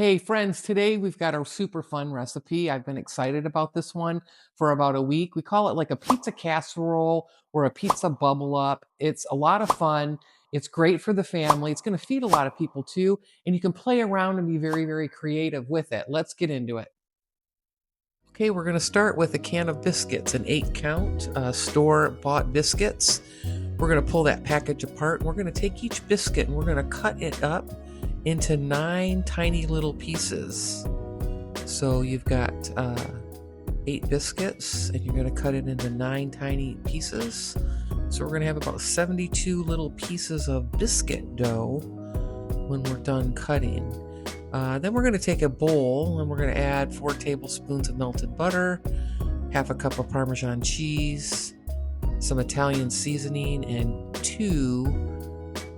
Hey friends, today we've got a super fun recipe. I've been excited about this one for about a week. We call it like a pizza casserole or a pizza bubble up. It's a lot of fun. It's great for the family. It's going to feed a lot of people too. And you can play around and be very, very creative with it. Let's get into it. Okay, we're going to start with a can of biscuits, an 8 count store-bought biscuits. We're going to pull that package apart. And we're going to take each biscuit and we're going to cut it up into 9 tiny little pieces. So you've got 8 biscuits and you're going to cut it into 9 tiny pieces. So we're going to have about 72 little pieces of biscuit dough when we're done cutting. Then we're going to take a bowl and we're going to add 4 tablespoons of melted butter, half a cup of Parmesan cheese, some Italian seasoning, and 2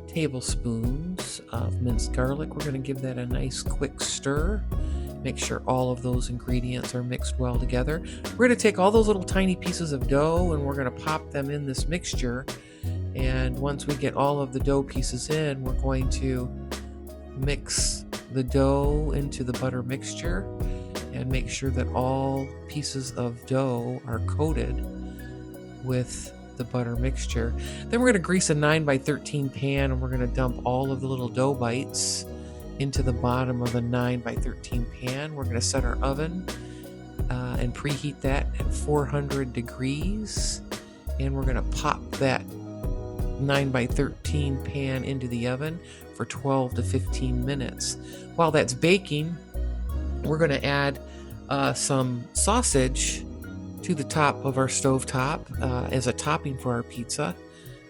tablespoons of minced garlic. We're going to give that a nice quick stir. Make sure all of those ingredients are mixed well together. We're going to take all those little tiny pieces of dough and we're going to pop them in this mixture. And once we get all of the dough pieces in, we're going to mix the dough into the butter mixture and make sure that all pieces of dough are coated with the butter mixture. Then we're going to grease a 9x13 pan and we're going to dump all of the little dough bites into the bottom of the 9x13 pan. We're going to set our oven and preheat that at 400 degrees. And we're going to pop that 9x13 pan into the oven for 12 to 15 minutes. While that's baking, we're going to add some sausage to the top of our stovetop as a topping for our pizza.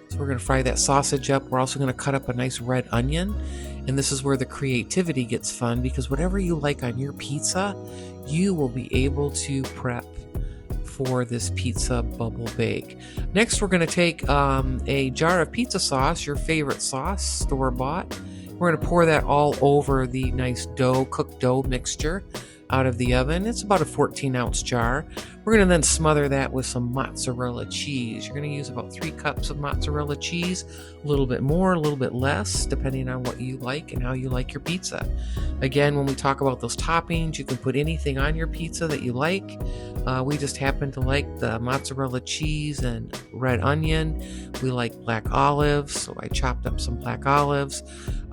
So we're going to fry that sausage up. We're also going to cut up a nice red onion. And this is where the creativity gets fun, because whatever you like on your pizza, you will be able to prep for this pizza bubble bake. Next, we're going to take a jar of pizza sauce, your favorite sauce, store-bought. We're going to pour that all over the nice cooked dough mixture out of the oven. It's about a 14-ounce jar. We're going to then smother that with some mozzarella cheese. You're going to use about 3 cups of mozzarella cheese, a little bit more, a little bit less, depending on what you like and how you like your pizza. Again, when we talk about those toppings, you can put anything on your pizza that you like. We just happen to like the mozzarella cheese and red onion. We like black olives, so I chopped up some black olives.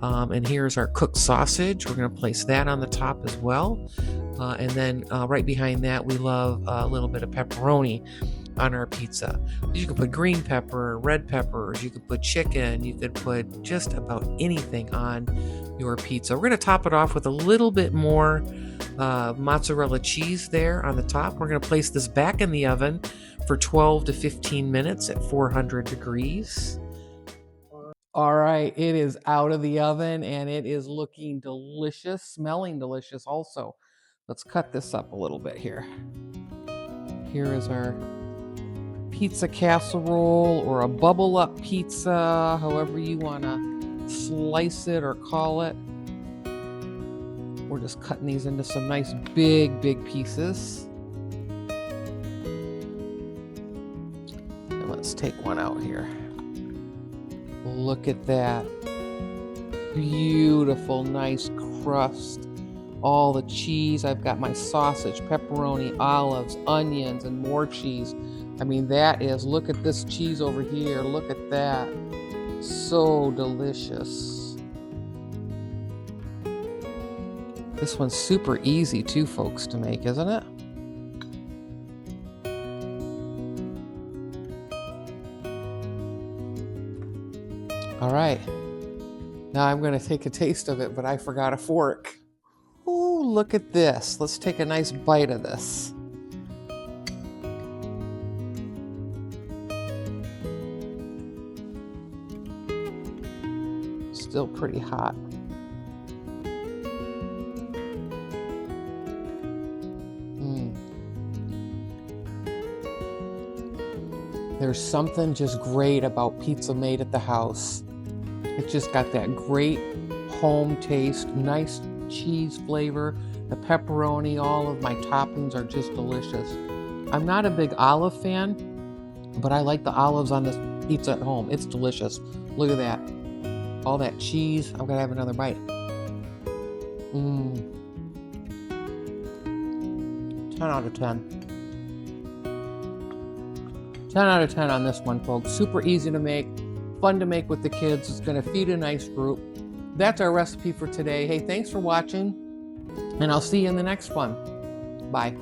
And here's our cooked sausage. We're going to place that on the top as well. And then right behind that, we love a little bit of pepperoni on our pizza. You can put green pepper, red peppers, you could put chicken, you could put just about anything on your pizza. We're going to top it off with a little bit more mozzarella cheese there on the top. We're going to place this back in the oven for 12 to 15 minutes at 400 degrees. All right, it is out of the oven and it is looking delicious, smelling delicious also. Let's cut this up a little bit here. Here is our pizza casserole, or a bubble up pizza, however you want to slice it or call it. We're just cutting these into some nice big pieces. And let's take one out here. Look at that. Beautiful, nice crust. All the cheese. I've got my sausage, pepperoni, olives, onions, and more cheese. I mean, look at this cheese over here. Look at that. So delicious. This one's super easy too, folks, to make, isn't it? All right. Now I'm going to take a taste of it, but I forgot a fork. Oh, look at this. Let's take a nice bite of this. Still pretty hot. There's something just great about pizza made at the house. It's just got that great home taste, nice cheese flavor, the pepperoni, all of my toppings are just delicious. I'm not a big olive fan, but I like the olives on this pizza at home. It's delicious. Look at that. All that cheese. I'm gonna have another bite. 10 out of 10. 10 out of 10 on this one, folks. Super easy to make, fun to make with the kids. It's going to feed a nice group. That's our recipe for today. Hey, thanks for watching, and I'll see you in the next one. Bye.